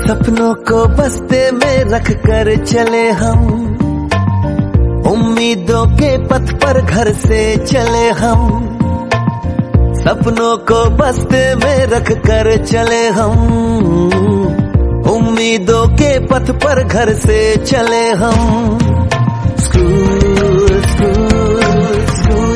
सपनों को बस्ते में रख कर चले हम, उम्मीदों के पथ पर घर से चले हम। सपनों को बस्ते में रख कर चले हम, उम्मीदों के पथ पर घर से चले हम। School school school.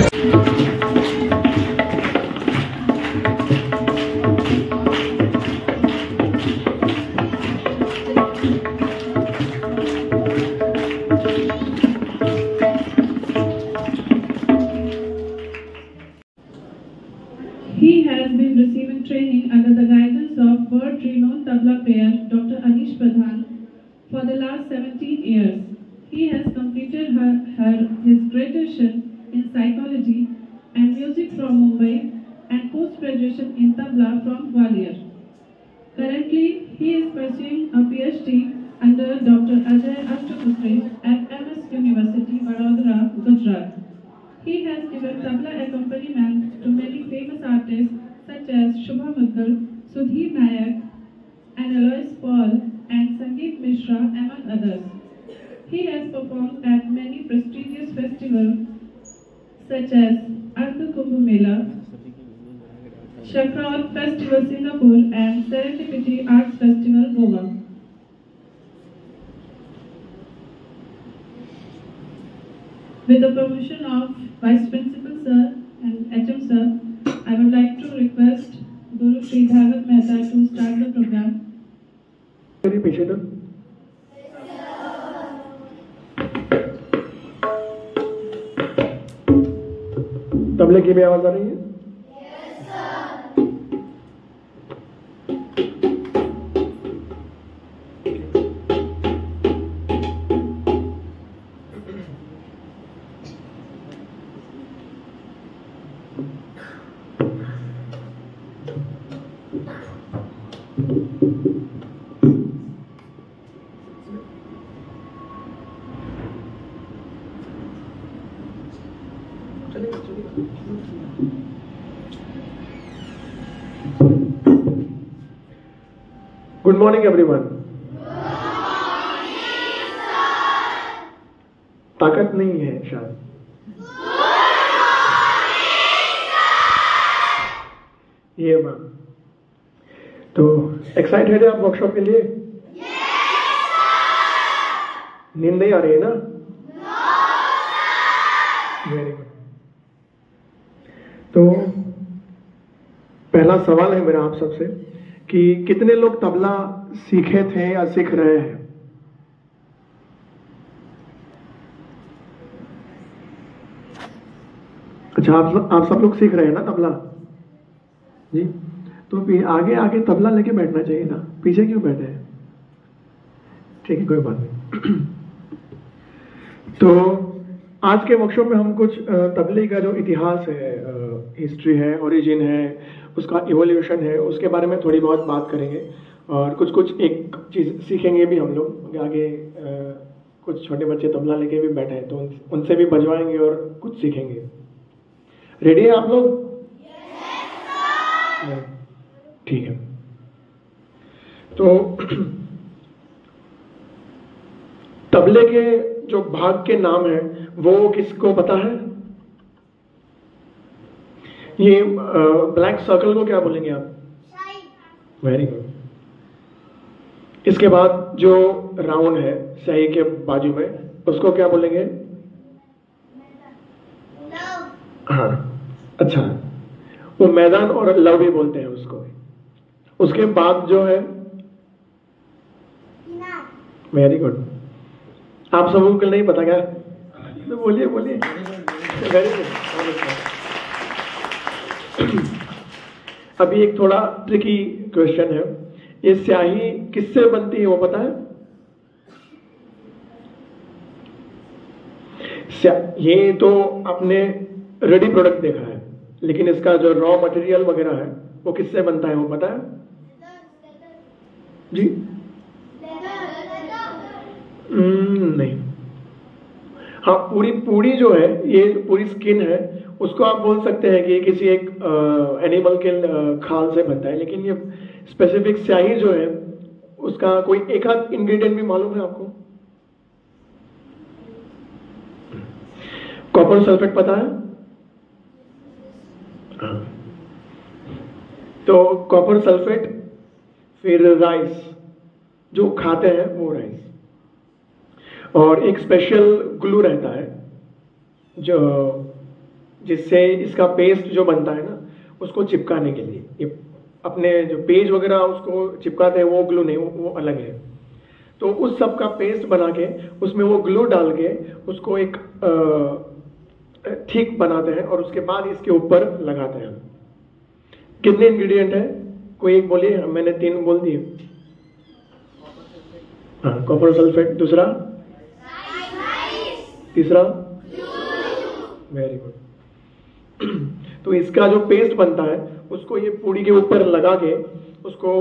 He has been receiving training under the guidance of world-renowned tabla player Dr. Anish Pradhan for the last 17 years. He has completed his graduation in psychology and music from Mumbai and post-graduation in tabla from Gwalior. Currently, he is pursuing a PhD under Dr. Ajay Ashtamukri at MS University, Vadodara, Gujarat. He has given tabla accompaniment to many famous artists such as Shubha Muddal, Sudhir Nayak, and Alois Paul and Sangeet Mishra, among others. He has performed at many prestigious festivals such as Ardh Kumbh Mela, Chakraut Festival Singapore, and Serendipity Arts Festival Goa. With the permission of Vice Principal Sir and HM Sir, I would like to request Guru Sri Bhagat Mehta to start the program. Very patient. तबले की भी आवाज आ रही है? Good morning, everyone. ताकत नहीं है शायद। ये मैम, तो एक्साइटेड है आप वर्कशॉप के लिए? नींद नहीं आ रही है ना? Very good. तो पहला सवाल है मेरा आप सबसे कि कितने लोग तबला सीखे थे या सीख रहे हैं? अच्छा, आप सब लोग सीख रहे हैं ना तबला जी? तो आगे आगे तबला लेके बैठना चाहिए ना, पीछे क्यों बैठे हैं? ठीक है, कोई बात नहीं। तो आज के वर्कशॉप में हम कुछ तबले का जो इतिहास है, हिस्ट्री है, ओरिजिन है, उसका इवोल्यूशन है, उसके बारे में थोड़ी बहुत बात करेंगे और कुछ एक चीज़ सीखेंगे भी हम लोग। आगे कुछ छोटे बच्चे तबला लेके भी बैठे हैं तो उनसे भी बजवाएंगे और कुछ सीखेंगे। रेडी है आप लोग? ठीक है। तो तबले के जो भाग के नाम है वो किसको पता है? ये ब्लैक सर्कल को क्या बोलेंगे आप? Very good. इसके बाद जो राउंड है सही के बाजू में, उसको क्या बोलेंगे? हाँ, अच्छा, वो मैदान और लव भी बोलते हैं उसको। उसके बाद जो है, वेरी गुड। आप सबको को नहीं पता क्या? तो बोलिए बोलिए। Very good. अभी एक थोड़ा ट्रिकी क्वेश्चन है, ये स्याही किससे बनती है वो पता है? ये तो आपने रेडी प्रोडक्ट देखा है, लेकिन इसका जो रॉ मटेरियल वगैरह है वो किससे बनता है वो पता है जी? नहीं। हाँ, पूरी जो है, ये पूरी स्किन है, उसको आप बोल सकते हैं कि किसी एक एनिमल के खाल से बनता है, लेकिन ये स्पेसिफिक स्याही जो है उसका कोई एक आध इंग्रेडिएंट भी मालूम है आपको? कॉपर सल्फेट पता है? हाँ। तो कॉपर सल्फेट, फिर राइस जो खाते हैं वो राइस, और एक स्पेशल ग्लू रहता है जो जिससे इसका पेस्ट जो बनता है ना उसको चिपकाने के लिए, ये अपने जो पेज वगैरह उसको चिपकाते हैं वो ग्लू नहीं, वो अलग है। तो उस सब का पेस्ट बना के उसमें वो ग्लू डाल के उसको एक ठीक बनाते हैं और उसके बाद इसके ऊपर लगाते हैं। कितने इंग्रेडिएंट है? कोई एक बोलिए, मैंने 3 बोल दिए। हाँ, कॉपर सल्फेट, दूसरा, तीसरा, वेरी गुड। तो इसका जो पेस्ट बनता है उसको ये पूड़ी के ऊपर लगा के उसको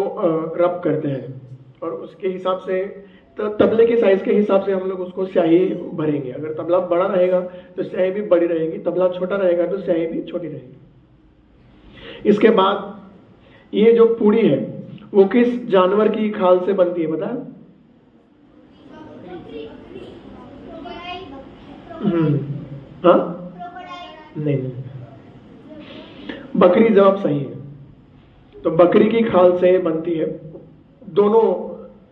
रब करते हैं, और उसके हिसाब से तबले के साइज के हिसाब से हम लोग उसको स्याही भरेंगे। अगर तबला बड़ा रहेगा तो स्याही भी बड़ी रहेगी, तबला छोटा रहेगा तो स्याही भी छोटी रहेगी। इसके बाद ये जो पूड़ी है वो किस जानवर की खाल से बनती है पता है? हाँ, नहीं, बकरी जवाब सही है। तो बकरी की खाल से बनती है दोनों,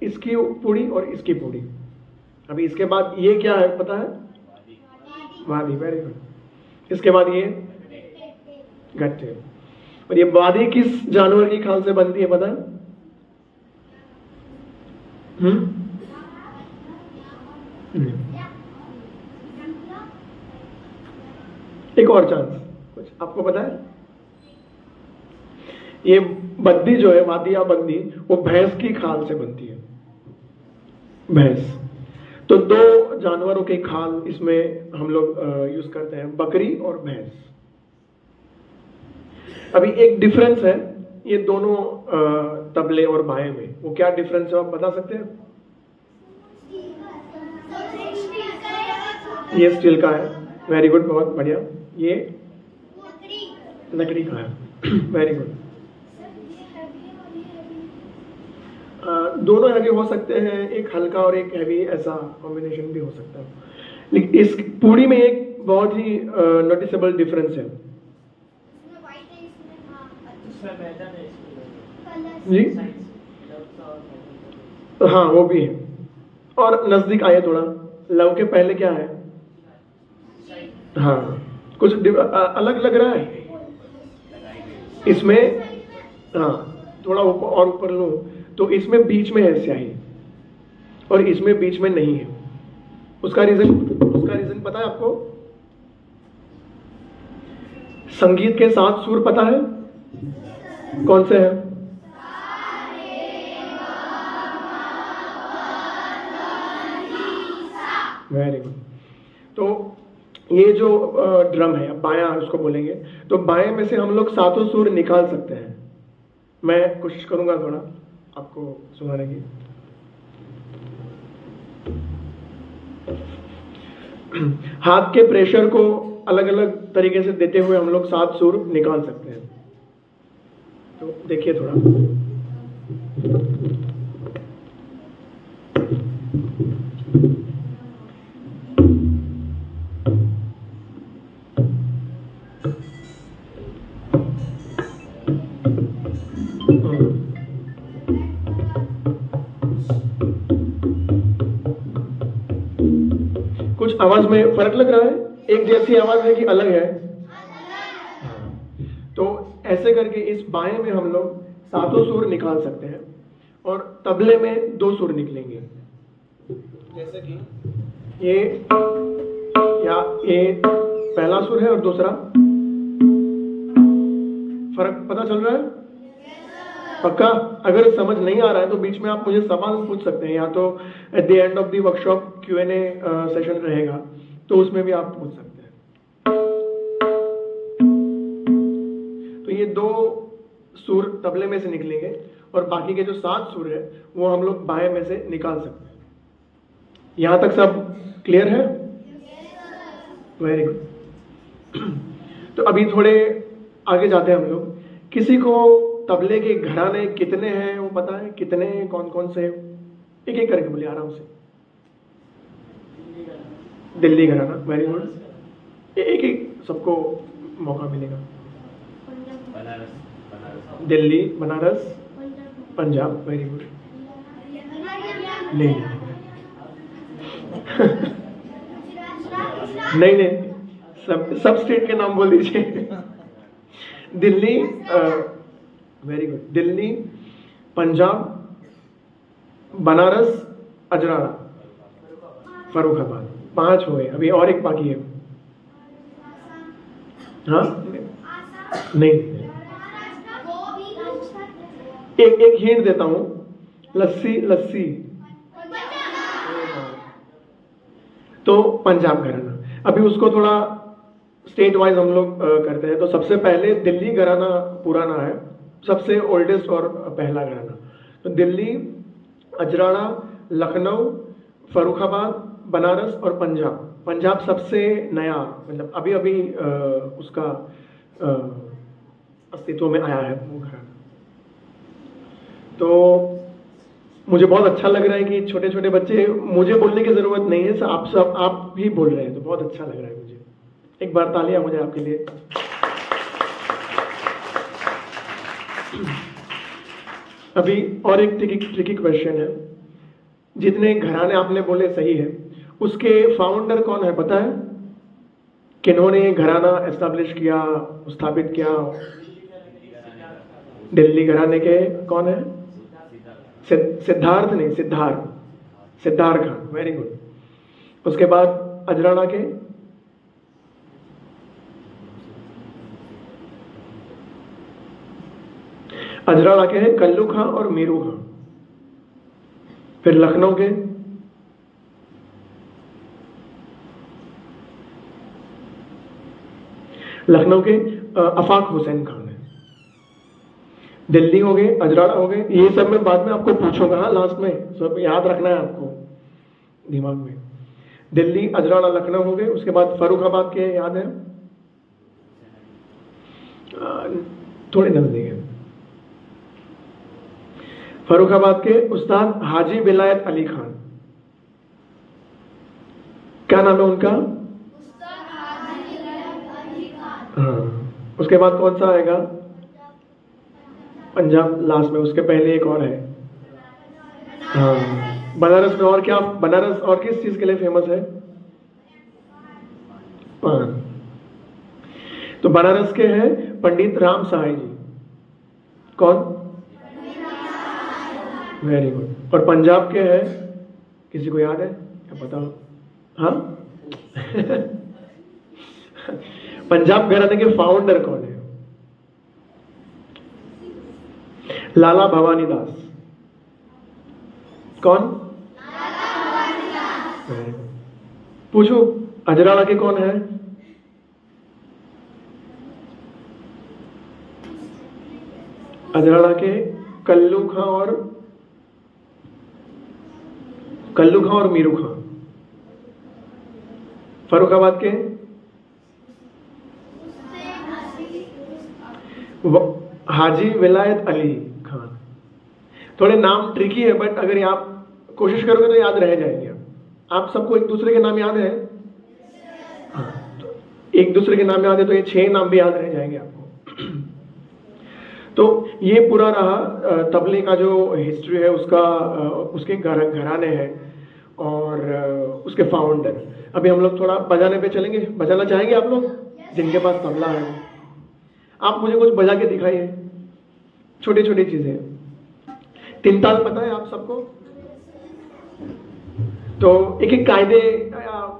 इसकी पूड़ी और इसकी पूड़ी। अभी इसके बाद ये क्या है पता है? वादी, वेरी गुड। इसके बाद ये गट्टे। और ये वादी किस जानवर की खाल से बनती है पता है? एक और चांस, कुछ आपको पता है? ये बद्दी जो है, वादी या बद्दी, वो भैंस की खाल से बनती है, भैंस। तो 2 जानवरों की खाल इसमें हम लोग यूज करते हैं, बकरी और भैंस। अभी एक डिफरेंस है ये दोनों तबले और बाएं में, वो क्या डिफरेंस है आप बता सकते हैं? ये स्टील का है, वेरी गुड, बहुत बढ़िया। ये लकड़ी का है, वेरी गुड। दोनों हैवी हो सकते हैं, एक हल्का और एक हैवी, ऐसा कॉम्बिनेशन भी हो सकता है। लेकिन इस पूड़ी में एक बहुत ही नोटिसेबल डिफरेंस है जी। हाँ, वो भी है। और नजदीक आए थोड़ा, लव के पहले क्या है? हाँ, कुछ अलग लग रहा है इसमें। हाँ, थोड़ा ऊपर और ऊपर लूं तो इसमें बीच में है स्याही और इसमें बीच में नहीं है। उसका रीजन पता है आपको? संगीत के 7 सुर पता है? कौन से हैं? Very good. तो ये जो ड्रम है, बायां उसको बोलेंगे, तो बाएं में से हम लोग 7 सुर निकाल सकते हैं। मैं कोशिश करूंगा थोड़ा आपको सुनाने की। हाथ के प्रेशर को अलग अलग तरीके से देते हुए हम लोग 7 सुर निकाल सकते हैं। तो देखिए थोड़ा, कुछ आवाज में फर्क लग रहा है? एक जैसी आवाज है कि अलग है? तो ऐसे करके इस बाएं में हम लोग 7 सुर निकाल सकते हैं और तबले में 2 सुर निकलेंगे। जैसे कि ये पहला सुर है और दूसरा, फर्क पता चल रहा है? पक्का? अगर समझ नहीं आ रहा है तो बीच में आप मुझे सवाल पूछ सकते हैं, या तो at the end of the workshop Q&A session रहेगा तो उसमें भी आप पूछ सकते हैं। तो ये 2 सुर तबले में से निकलेंगे और बाकी के जो 7 सुर है वो हम लोग बाएं में से निकाल सकते हैं। यहां तक सब क्लियर है? Very good. तो अभी थोड़े आगे जाते हैं हम लोग। किसी को तबले के घराने कितने हैं वो पता है? कितने, कौन कौन से? एक एक करके बोलिए आराम से। दिल्ली घराना, वेरी गुड। एक एक सबको मौका मिलेगा। Delhi, Banaras, Punjab, very good. नहीं नहीं नहीं, सब स्टेट के नाम बोल दीजिए। Delhi, very good. दिल्ली, पंजाब, बनारस, अजराड़ा, फर्रुखाबाद। 5 हो गए, अभी और एक बाकी है। हाँ नहीं, एक हिंट देता हूं, लस्सी लस्सी, तो पंजाब घराना। अभी उसको थोड़ा स्टेट वाइज हम लोग करते हैं। तो सबसे पहले दिल्ली घराना पुराना है, सबसे ओल्डेस्ट और पहला घराना। तो दिल्ली, अजराड़ा, लखनऊ, फर्रुखाबाद, बनारस और पंजाब। पंजाब सबसे नया, मतलब अभी अभी उसका अस्तित्व में आया है वो घराना। तो मुझे बहुत अच्छा लग रहा है कि छोटे छोटे बच्चे, मुझे बोलने की जरूरत नहीं है, आप भी बोल रहे हैं, तो बहुत अच्छा लग रहा है मुझे। एक बार तालियां हो जाए आपके लिए। अभी और एक ट्रिकी क्वेश्चन है। जितने घराने आपने बोले सही है, उसके फाउंडर कौन है पता है? किन्होंने घराना एस्टैब्लिश किया, स्थापित किया? दिल्ली घराने के कौन है? सिद्धार्थ नहीं, सिद्धार्थ खान, वेरी गुड। उसके बाद अजराड़ा के हैं कल्लू खां और मीरू खां। फिर लखनऊ के अफाक हुसैन खान है। दिल्ली हो गए, अजराड़ा हो गए, ये सब मैं बाद में आपको पूछूंगा, हाँ लास्ट में, सब याद रखना है आपको दिमाग में। दिल्ली, अजराड़ा, लखनऊ हो गए। उसके बाद फर्रुखाबाद के याद है? थोड़े नजदीक है। फर्रुखाबाद के उस्ताद हाजी विलायत अली खान, क्या नाम है उनका? हाँ। उसके बाद कौन सा आएगा? पंजाब लास्ट में। उसके पहले एक और है, हाँ बनारस में। और क्या, बनारस और किस चीज के लिए फेमस है? पान। तो बनारस के हैं पंडित राम सहाय जी। कौन? Very good. और पंजाब के हैं, किसी को याद है क्या? पता हो? हाँ पंजाब घराने के फाउंडर कौन है? लाला भवानी दास। कौन? पूछो, अजराड़ा के कौन है? अजराड़ा के कल्लू खां और मीरू खां। फर्रुखाबाद के हाजी विलायत अली खान। थोड़े नाम ट्रिकी है, बट अगर आप कोशिश करोगे तो याद रह जाएंगे। आप सबको एक दूसरे के नाम याद है? हाँ, तो एक दूसरे के नाम याद है, तो ये 6 नाम भी याद रह जाएंगे आपको। तो ये पूरा रहा तबले का जो हिस्ट्री है उसका, उसके घराने हैं और उसके फाउंडर। अभी हम लोग थोड़ा बजाने पे चलेंगे। बजाना चाहेंगे आप लोग? जिनके पास तबला है आप मुझे कुछ बजा के दिखाइए, छोटी छोटी चीजें। 3 ताल पता है आप सबको? तो एक एक कायदे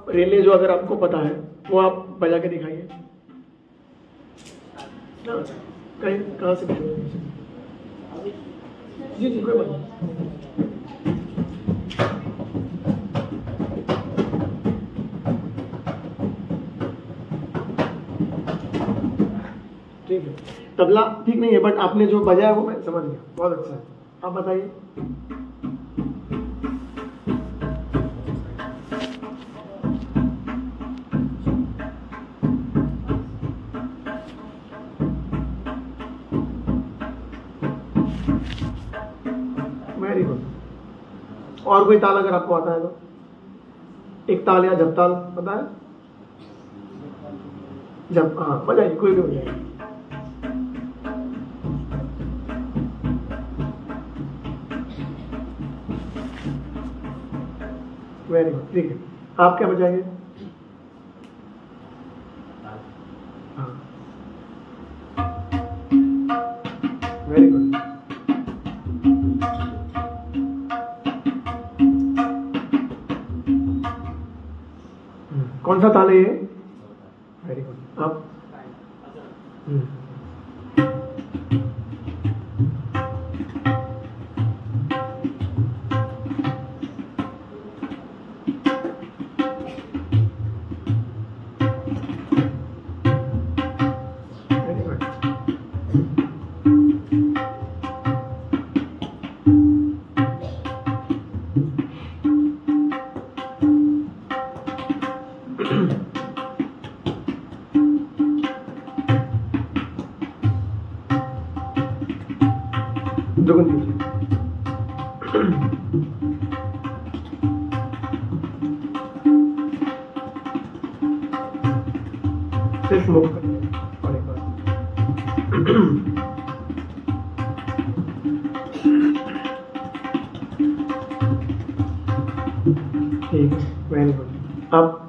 रेले जो अगर आपको पता है वो आप बजा के दिखाइए। कहाँ से? जी जी, कोई बात नहीं। ठीक है, तबला ठीक नहीं है, बट आपने जो बजाया वो मैं समझ गया, बहुत अच्छा है। आप बताइए। Very good. और कोई ताल अगर आपको आता है तो, एक ताल या जप ताल पता है? जब, हाँ बजाइए, कोई भी हो जाएगा। वेरी गुड, ठीक है। आप क्या बजाएंगे? हाँ, वेरी गुड। कौन सा ताल है ये? Very good. आप? Very good. दुगुन दीजिए। सिर्फ मूव करिए और एक बार। ठीक है, वेरी गुड। आप?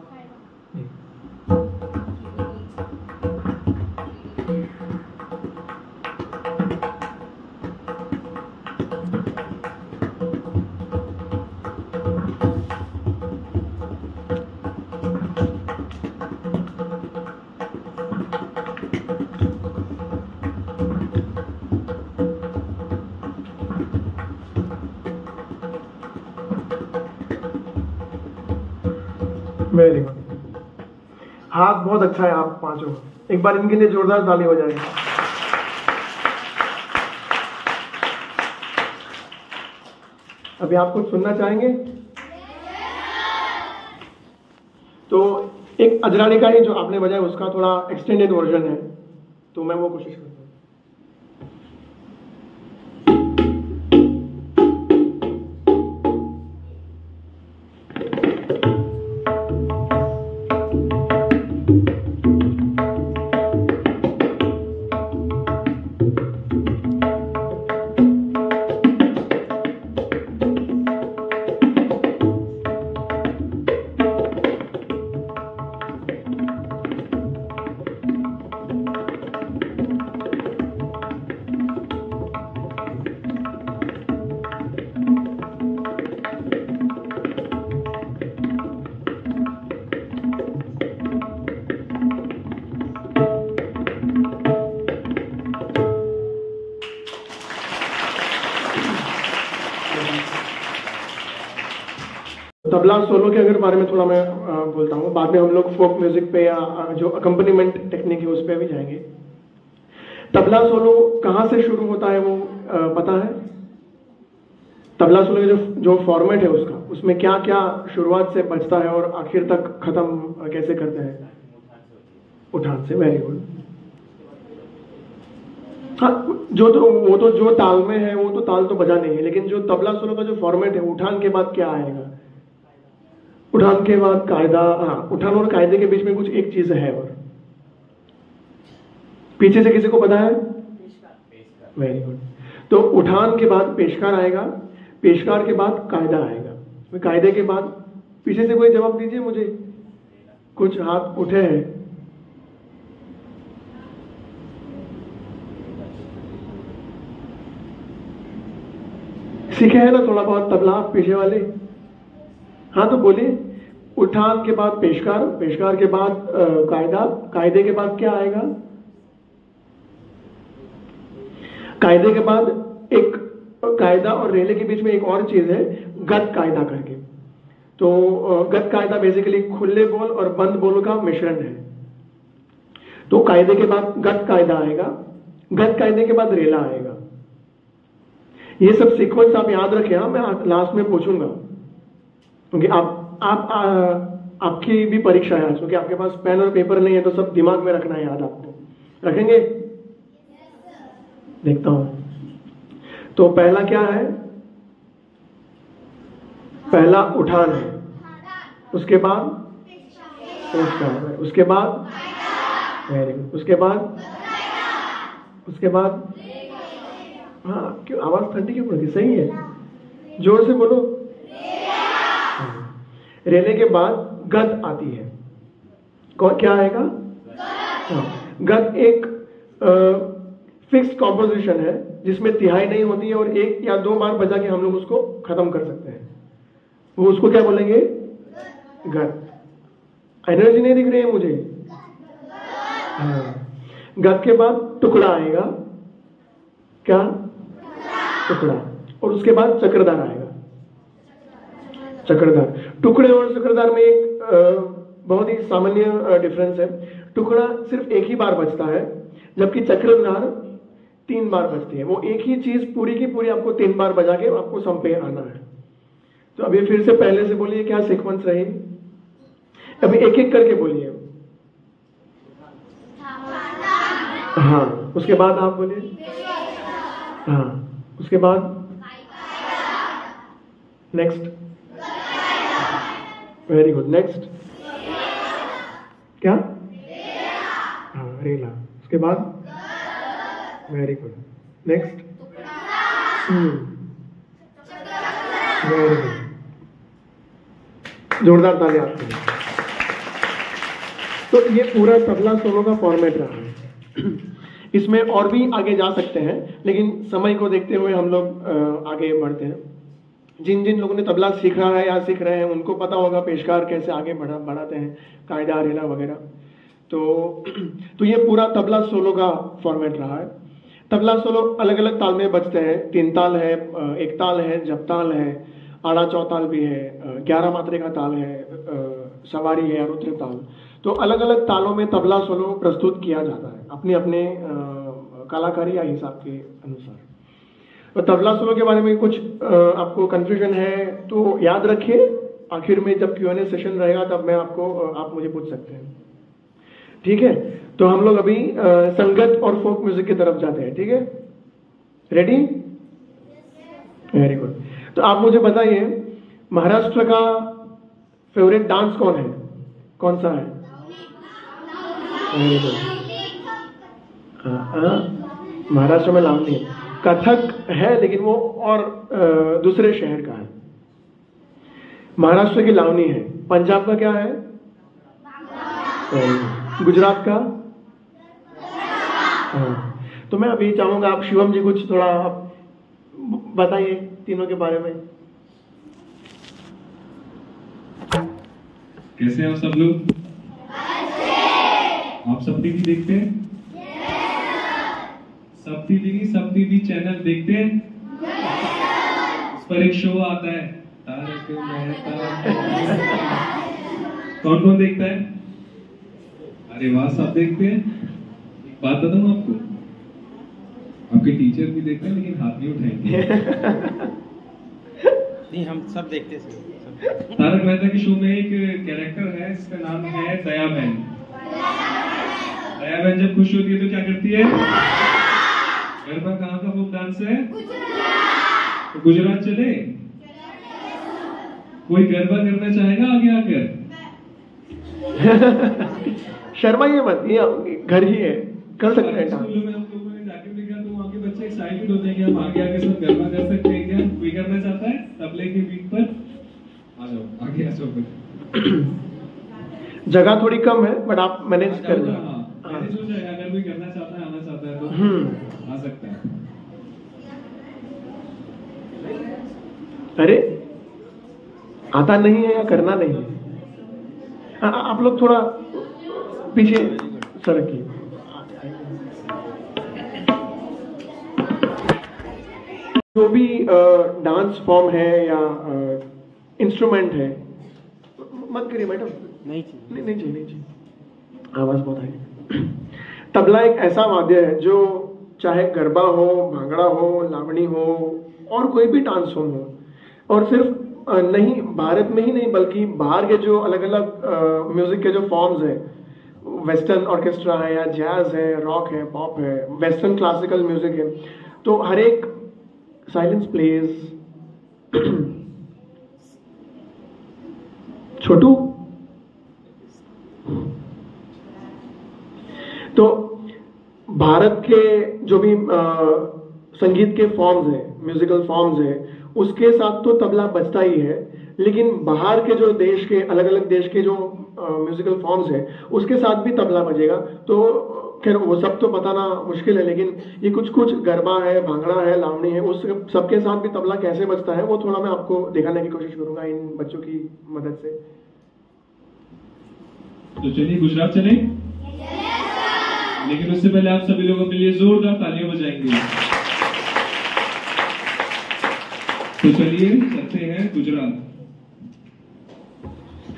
Very good. हाथ बहुत अच्छा है आप पांचों। एक बार इनके लिए जोरदार ताली हो जाए। अभी आप कुछ सुनना चाहेंगे? तो एक अजरानी का ही जो आपने बजाया उसका थोड़ा एक्सटेंडेड वर्जन है, तो मैं वो कोशिश करता हूँ। तबला सोलो के अगर बारे में थोड़ा मैं बोलता हूँ, बाद में हम लोग फोक म्यूजिक पे या जो अकम्पनीमेंट टेक्निक है उस पर भी जाएंगे। तबला सोलो कहाँ से शुरू होता है वो पता है? तबला सोलो का जो फॉर्मेट है उसका, उसमें क्या क्या शुरुआत से बजता है और आखिर तक खत्म कैसे करते हैं? उठान से। Very good. हाँ, वो तो जो ताल में है वो तो ताल तो बजा नहीं है, लेकिन जो तबला सोलो का जो फॉर्मेट है, उठान के बाद क्या आएगा? उठान के बाद कायदा। हाँ, उठान और कायदे के बीच में कुछ एक चीज है और पीछे से किसी को पता है? Very good. तो उठान के बाद पेशकार आएगा, पेशकार के बाद कायदा आएगा, कायदे के बाद पीछे से कोई जवाब दीजिए मुझे। कुछ हाथ उठे हैं? सीखे हैं ना थोड़ा बहुत तबला पीछे वाले? हाँ तो बोलिए। उठान के बाद पेशकार, पेशकार के बाद कायदा, कायदे के बाद क्या आएगा? कायदे के बाद एक कायदा और रेले के बीच में एक और चीज है, गत कायदा करके। तो गत कायदा बेसिकली खुले बोल और बंद बोल का मिश्रण है। तो कायदे के बाद गत कायदा आएगा, गत कायदे के बाद रेला आएगा। ये सब सीक्वेंस आप याद रखें। हाँ, मैं लास्ट में पूछूंगा क्योंकि आपकी भी परीक्षा है, क्योंकि आपके पास पेन और पेपर नहीं है तो सब दिमाग में रखना है याद। आपको रखेंगे? देखता हूं। तो पहला क्या है? पहला उठान है, उसके बाद पुरस्कार है, उसके बाद वेरी गुड, उसके बाद हाँ, क्यों आवाज ठंडी क्यों पड़ गई? सही है, जोर से बोलो। रेले के बाद गद आती है। क्या आएगा? हाँ, गद एक फिक्स्ड कॉम्पोजिशन है जिसमें तिहाई नहीं होती है और 1 या 2 बार बजा के हम लोग उसको खत्म कर सकते हैं। वो उसको क्या बोलेंगे? गद। एनर्जी नहीं दिख रही है मुझे? हाँ। गद के बाद टुकड़ा आएगा। क्या? टुकड़ा। और उसके बाद चक्रधार आएगा। चक्रधार। टुकड़े और चक्रधार में एक बहुत ही सामान्य डिफरेंस है। टुकड़ा सिर्फ एक ही बार बजता है, जबकि चक्रधार 3 बार बजती है। वो एक ही चीज पूरी की पूरी आपको 3 बार बजा के आपको सम पे आना है। तो अभी फिर से पहले से बोलिए, क्या सीक्वेंस रही? अभी एक एक करके बोलिए। हाँ, उसके बाद आप बोलिए। हाँ, उसके बाद नेक्स्ट। Very good. नेक्स्ट क्या? हाँ, रेला। उसके बाद very good. Next. Very good, जोरदार ताली आपके लिए। तो ये पूरा तबला सोलो का फॉर्मेट रहा है। इसमें और भी आगे जा सकते हैं, लेकिन समय को देखते हुए हम लोग आगे बढ़ते हैं। जिन जिन लोगों ने तबला सीखा है या सीख रहे हैं उनको पता होगा पेशकार कैसे आगे बढ़ाते हैं, कायदा रेला वगैरह। तो ये पूरा तबला सोलो का फॉर्मेट रहा है। तबला सोलो अलग अलग ताल में बजते हैं। 3 ताल है, एक ताल है, जपताल है, आड़ा चौताल भी है, 11 मात्रे का ताल है, सवारी है, रुद्र ताल। तो अलग अलग तालों में तबला सोलो प्रस्तुत किया जाता है अपने अपने कलाकारी या हिसाब के अनुसार। तो तबला सोलो के बारे में कुछ आपको कंफ्यूजन है तो याद रखिए, आखिर में जब Q&A सेशन रहेगा तब मैं आप मुझे पूछ सकते हैं। ठीक है, तो हम लोग अभी संगत और फोक म्यूजिक की तरफ जाते हैं। ठीक है, रेडी? Very good. तो आप मुझे बताइए, महाराष्ट्र का फेवरेट डांस कौन है? कौन सा है? Very good. महाराष्ट्र में लावनी है। कथक है, लेकिन वो और दूसरे शहर का है। महाराष्ट्र की लावनी है। पंजाब का क्या है? गुजरात का? हाँ। तो मैं अभी चाहूंगा आप शिवम जी कुछ थोड़ा बताइए तीनों के बारे में। कैसे हैं आप सब लोग? आप सब टीवी देखते हैं? सब टीवी चैनल देखते हैं? इस पर एक शो आता है तारक मेहता। कौन कौन देखता है? अरे वाह, सब देखते हैं। एक बात बताऊं आपको, आपके टीचर भी देखते हैं लेकिन हाथ नहीं उठाएंगे। नहीं, हम सब देखते हैं। तारक मेहता के शो में एक कैरेक्टर है जिसका नाम है दया बहन। दया बहन जब खुश होती है तो क्या करती है? गरबा कहाँ का फोक डांस है? तो गुजरात चले? कोई गरबा करना चाहेगा आगे आकर? शर्माइए मत, ये घर ही है, कर सकते हैं। स्कूलों में हम लोगों ने जाके देखा तो वहाँ के बच्चे एक्साइटेड होते हैं कि हम आगे आगे सब गरबा कर सकते हैं। क्या कोई करना चाहता है तबले के बीट पर? आ जाओ, आगे आ जाओ। जगह थोड़ी कम है बट आप मैनेज कर लो। मैनेज हो जाएगा। अगर कोई करना चाहता है, आना चाहता है तो आ सकता है। अरे आता नहीं है या करना नहीं है? आप लोग थोड़ा पीछे सरकिए। जो भी डांस फॉर्म है या इंस्ट्रूमेंट है, मत करिए मैडम। नहीं चाहिए। आवाज बहुत है। तबला एक ऐसा वाद्य है जो चाहे गरबा हो, भांगड़ा हो, लावणी हो और कोई भी डांस फॉर्म हो, और सिर्फ नहीं भारत में ही नहीं बल्कि बाहर के जो अलग अलग म्यूजिक के जो फॉर्म्स है, वेस्टर्न ऑर्केस्ट्रा है या जैज है, रॉक है, पॉप है, वेस्टर्न क्लासिकल म्यूजिक है, तो हर एक साइलेंस प्लेस छोटू। तो भारत के जो भी संगीत के फॉर्म्स हैं, म्यूजिकल फॉर्म्स हैं, उसके साथ तो तबला बजता ही है, लेकिन बाहर के जो देश के अलग अलग देश के जो म्यूजिकल फॉर्म्स हैं उसके साथ भी तबला बजेगा। तो खैर वो सब तो बताना मुश्किल है, लेकिन ये कुछ कुछ गरबा है, भांगड़ा है, लावणी है, उस सबके साथ भी तबला कैसे बजता है वो थोड़ा मैं आपको दिखाने की कोशिश करूंगा इन बच्चों की मदद से। तो चलिए गुजरात चलें। लेकिन उससे पहले आप सभी लोग अपने लिए जोरदार तालियां बजाएंगे। तो चलिए चलते हैं गुजरात।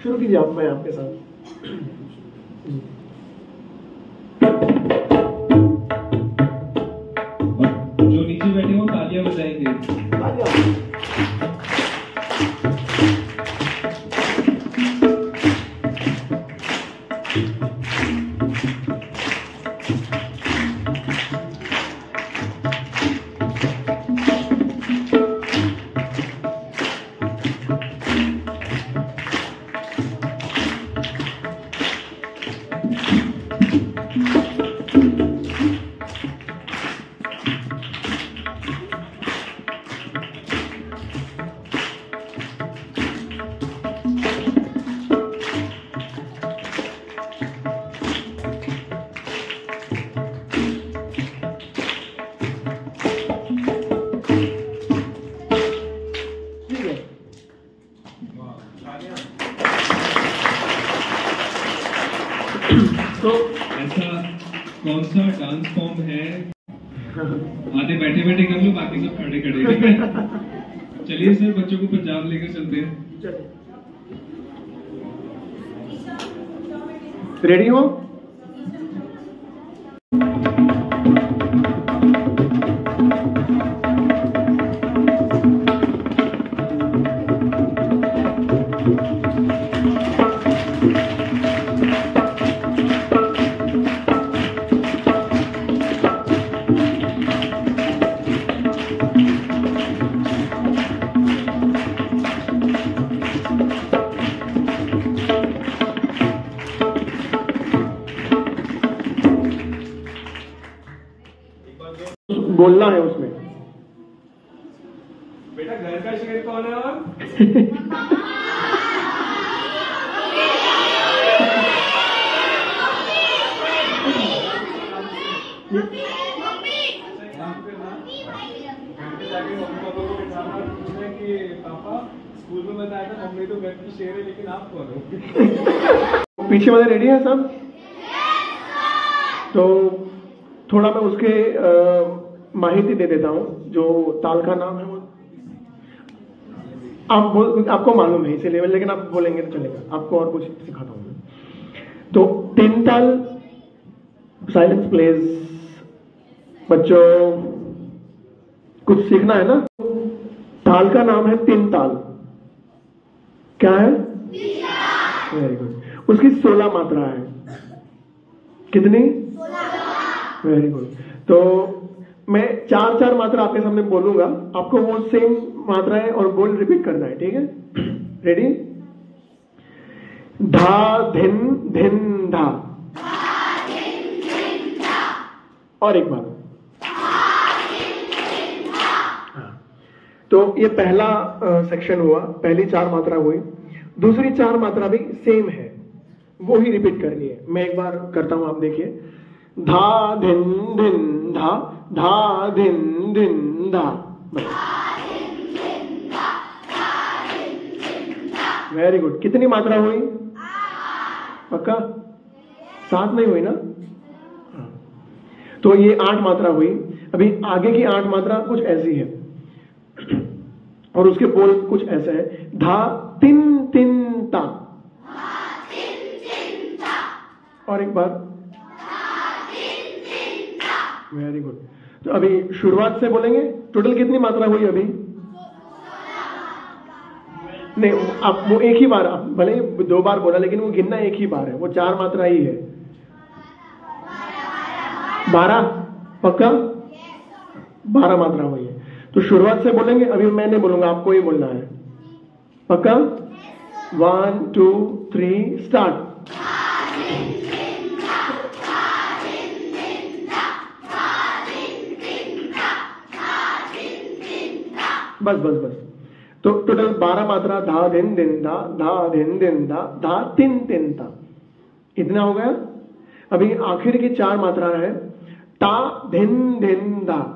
शुरू कीजिए आप, मैं आपके साथ। और जो नीचे बैठे हो तालियां बजाएंगे। तो ऐसा कौन सा डांस फॉर्म है, आधे बैठे बैठे कर लो, बाकी सब खड़े खड़े, ठीक है? चलिए सर, बच्चों को पंजाब लेकर चलते हैं। रेडी हो? बोलना है उसमें। बेटा घर का शेर कौन है? और पापा स्कूल में बताया था मम्मी तो घर की शेर है, लेकिन आप कौन हो? पीछे वाले रेडी हैं सब? तो थोड़ा मैं उसके माहिती दे देता हूं। जो ताल का नाम है वो आपको मालूम है इसीलिए, लेकिन आप बोलेंगे तो चलेगा। आपको और कुछ सिखाता हूं मैं। तो तीन ताल, साइलेंस प्लेज। बच्चों कुछ सीखना है ना। ताल का नाम है तीन ताल। क्या है? Very good. उसकी 16 मात्रा है। कितनी? 16। Very good. तो मैं 4-4 मात्रा आपके सामने बोलूंगा, आपको वो सेम मात्राएं और बोल रिपीट करना है, ठीक है? रेडी? धा धिन धिन धा। और एक बार। तो ये पहला सेक्शन हुआ, पहली 4 मात्रा हुई। दूसरी 4 मात्रा भी सेम है, वो ही रिपीट करनी है। मैं एक बार करता हूं, आप देखिए। धा धिन धिन धा, धा धिन धिन धा। Very good. कितनी मात्रा हुई? पक्का? 7 नहीं हुई ना? तो ये 8 मात्रा हुई। अभी आगे की 8 मात्रा कुछ ऐसी है और उसके बोल कुछ ऐसे है। धा तिन तिन ता। और एक बार। Very good. तो अभी शुरुआत से बोलेंगे। टोटल कितनी मात्रा हुई अभी? नहीं, अब वो एक ही बार, भले 2 बार बोला लेकिन वो गिनना एक ही बार है, वो 4 मात्रा ही है। 12? पक्का? 12 मात्रा हुई है। तो शुरुआत से बोलेंगे। अभी मैं नहीं बोलूंगा, आपको ही बोलना है। पक्का? 1 2 3 स्टार्ट। बस बस बस। तो टोटल 12 मात्रा, धा धिन दिन धा, धा धिन दिन धा, धा तिन तिन ता, इतना हो गया। अभी आखिर की 4 मात्रा है, ता धिन धिन धा।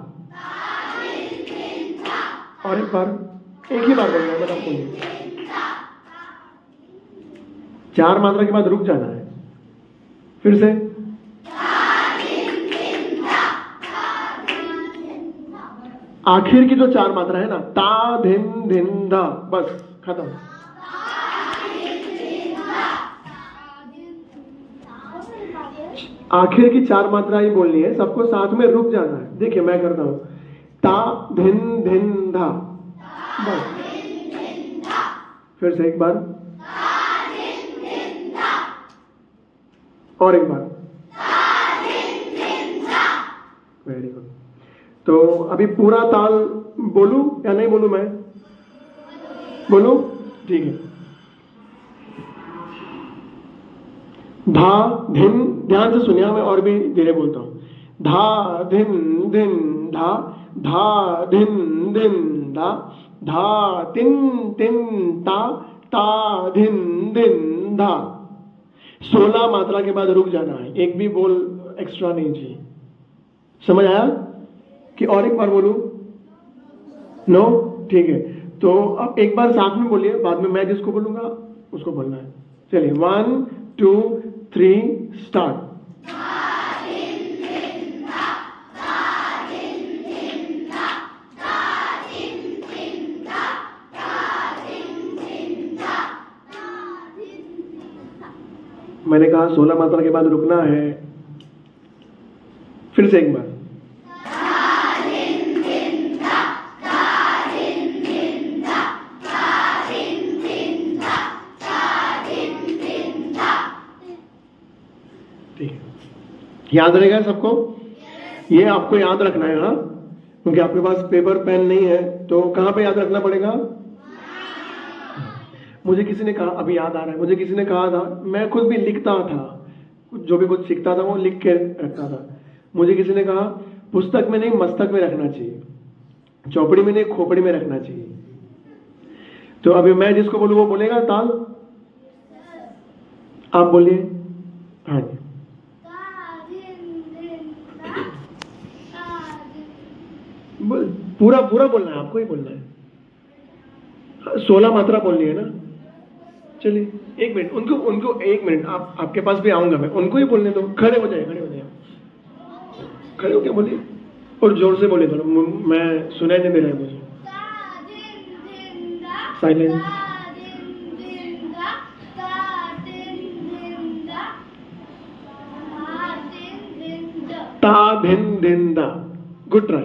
और एक बार, एक ही बार बोलना है मैं आपको, 4 मात्रा के बाद रुक जाना है। फिर से आखिर की जो 4 मात्रा है ना, ता धिन धिन धा, बस खत्म। आखिर की 4 मात्रा ही बोलनी है, सबको साथ में रुक जाना है। देखिए मैं करता हूं, ता धिन धिन धा, बस। फिर से एक बार, और एक बार, वेरी गुड। तो अभी पूरा ताल बोलूं या नहीं बोलूं? मैं बोलूं? ठीक है। धा धिन, ध्यान से सुनिए, मैं और भी धीरे बोलता हूं। धा धिन दिन धा, धा धिन दिन धा, धा तिन तिन ता, ता धिन दिन धा। 16 मात्रा के बाद रुक जाना है, एक भी बोल एक्स्ट्रा नहीं चाहिए। समझ आया कि और एक बार बोलूं? नो? ठीक है। तो अब एक बार साथ में बोलिए, बाद में मैं जिसको बोलूंगा उसको बोलना है। चलिए 1 2 3 स्टार्ट। मैंने कहा 16 मात्रा के बाद रुकना है। फिर से एक बार, याद रहेगा सबको? ये आपको याद रखना है, हाँ, क्योंकि आपके पास पेपर पेन नहीं है तो कहाँ पे याद रखना पड़ेगा? मुझे किसी ने कहा, अभी याद आ रहा है, मुझे किसी ने कहा था, मैं खुद भी लिखता था, जो भी कुछ सीखता था वो लिख के रखता था। मुझे किसी ने कहा पुस्तक में नहीं मस्तक में रखना चाहिए, चौपड़ी में नहीं खोपड़ी में रखना चाहिए। तो अभी मैं जिसको बोलूं वो बोलेगा ताल, आप बोलिए। हाँ जी, पूरा पूरा बोलना है, आपको ही बोलना है। 16 मात्रा बोलनी है ना। चलिए 1 मिनट, उनको 1 मिनट, आपके पास भी आऊंगा मैं, उनको ही बोलने दो। खड़े हो जाए, खड़े हो क्या बोलिए, और जोर से बोलिए थोड़ा, मैं सुनाई नहीं दे रहा है मुझे। साइलेंस। ता धिन दिन दा, गुड ट्राई।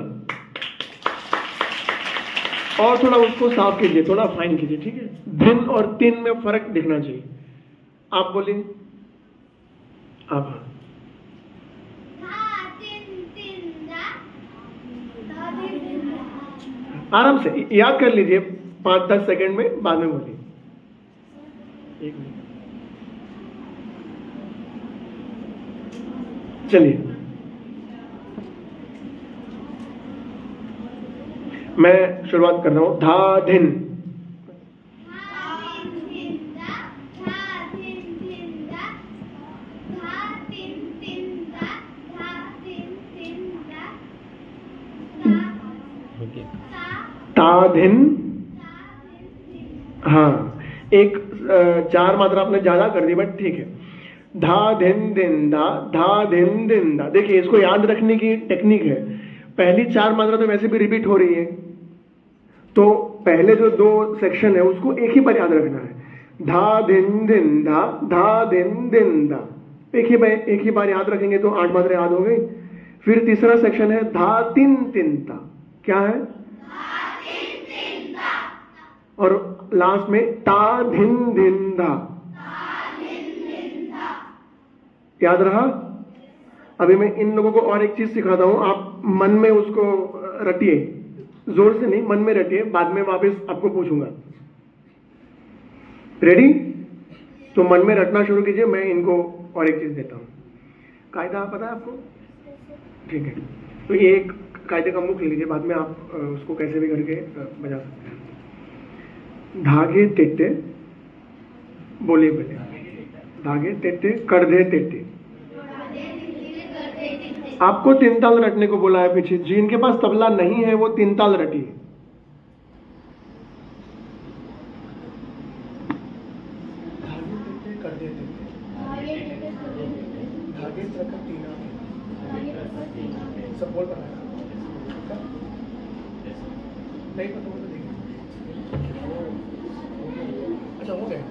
और थोड़ा उसको साफ कीजिए, थोड़ा फाइन कीजिए, ठीक है? दिन और तिन में फर्क दिखना चाहिए। आप बोलिए, आप। आराम से याद कर लीजिए, 5-10 सेकंड में, बाद में बोलिए। 1 मिनट, चलिए मैं शुरुआत कर रहा हूं। धा धिन, ता धिन, हाँ, एक 4 मात्रा आपने ज्यादा कर दी, बट ठीक है। धा धिन दिन दा, धा धिन दिन दा। देखिए इसको याद रखने की टेक्निक है। पहली 4 मात्रा तो वैसे भी रिपीट हो रही है, तो पहले जो 2 सेक्शन है उसको एक ही बार याद रखना है। धा दिन दिन धा, धा दिन दिन दा, एक ही बार याद रखेंगे तो 8 मात्रा याद हो गई। फिर तीसरा सेक्शन है धा तिन तिन ता, क्या है? और लास्ट में ता धिन दिन धा, याद रहा? अभी मैं इन लोगों को और एक चीज सिखाता हूं, आप मन में उसको रटिए, जोर से नहीं, मन में रटिए, बाद में वापस आपको पूछूंगा। रेडी? तो मन में रटना शुरू कीजिए, मैं इनको और एक चीज़ देता हूँ। कायदा पता है आपको? ठीक है, तो ये एक कायदे का मुख ले लीजिए, बाद में आप उसको कैसे भी करके बजा सकते हैं। धागे तेते, बोलिए पहले। धागे तेते कर दे तेते। आपको 3 ताल रटने को बोला है पीछे। जिनके पास तबला नहीं है वो 3 ताल रटिए। सब बोल पा नहीं पता तो देखिए। अच्छा हो गया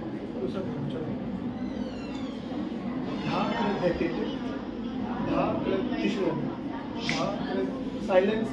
दूसरा चलो। Silence.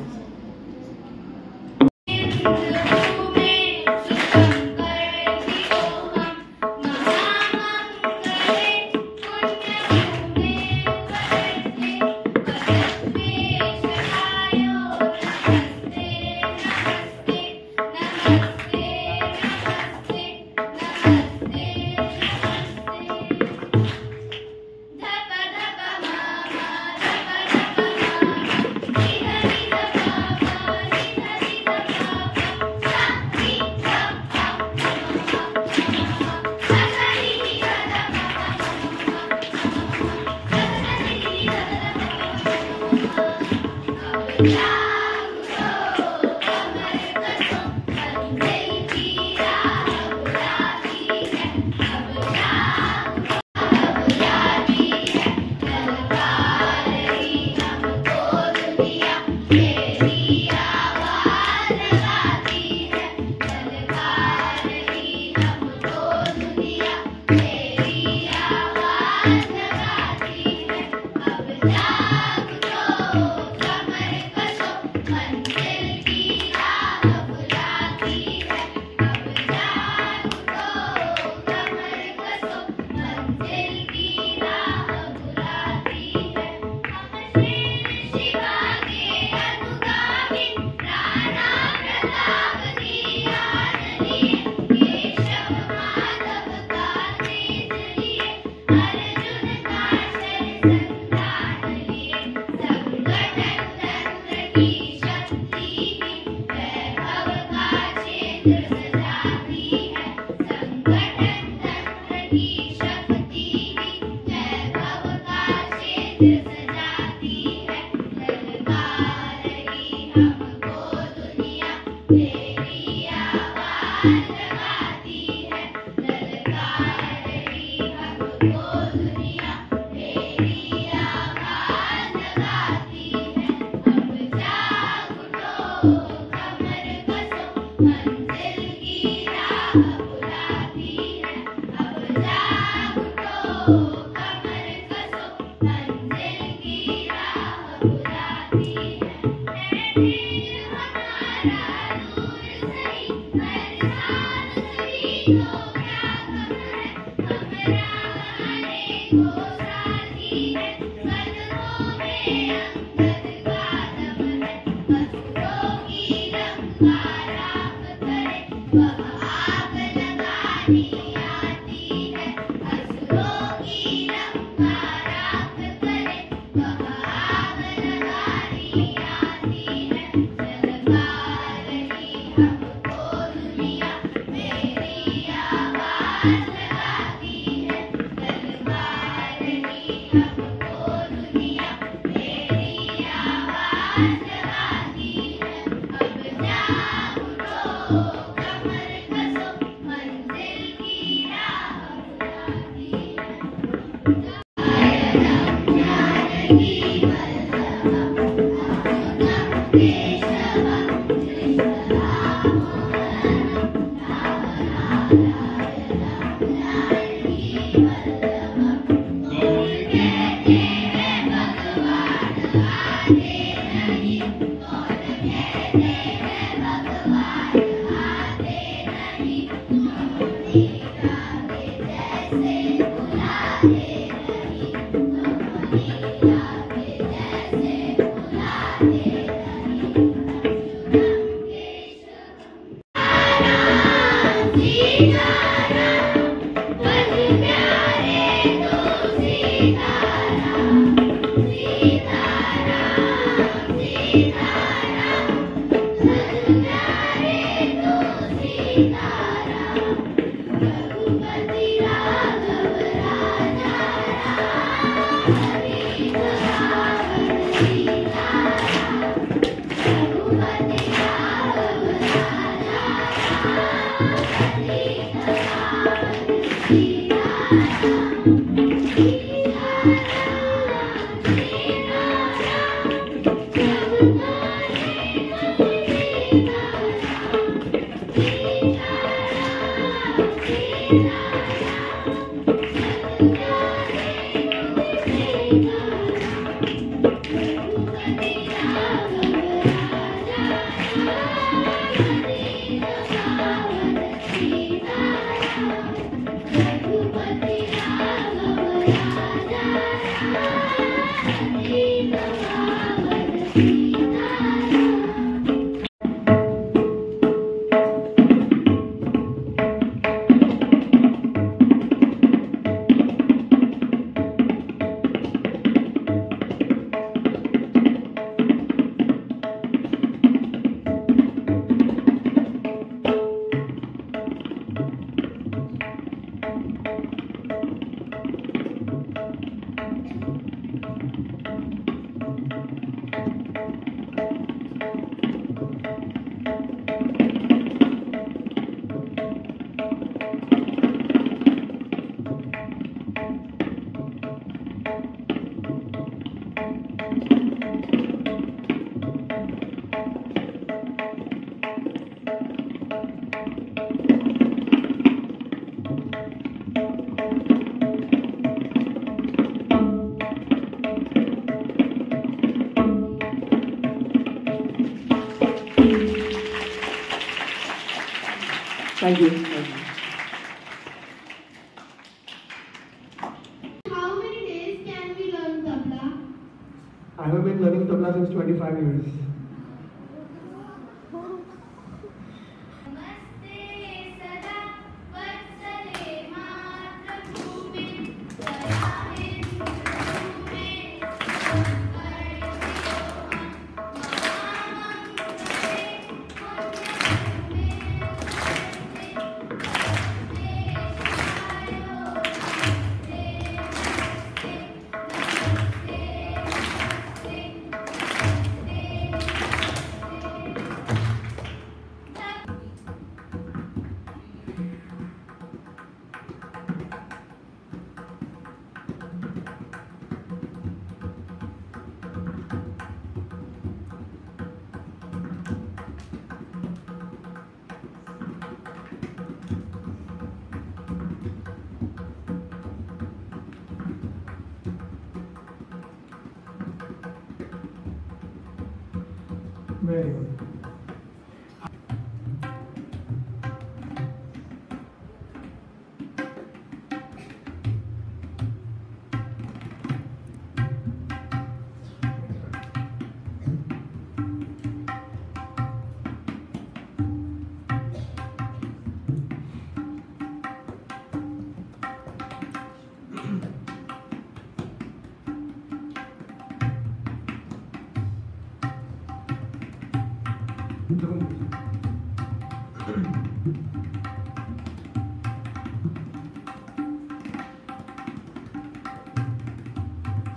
Thank you. How many days can we learn tabla? I have been learning tabla since 25 years. Very good.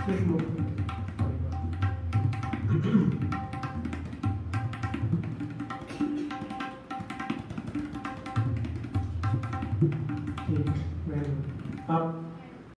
Let's move. Very good. Up.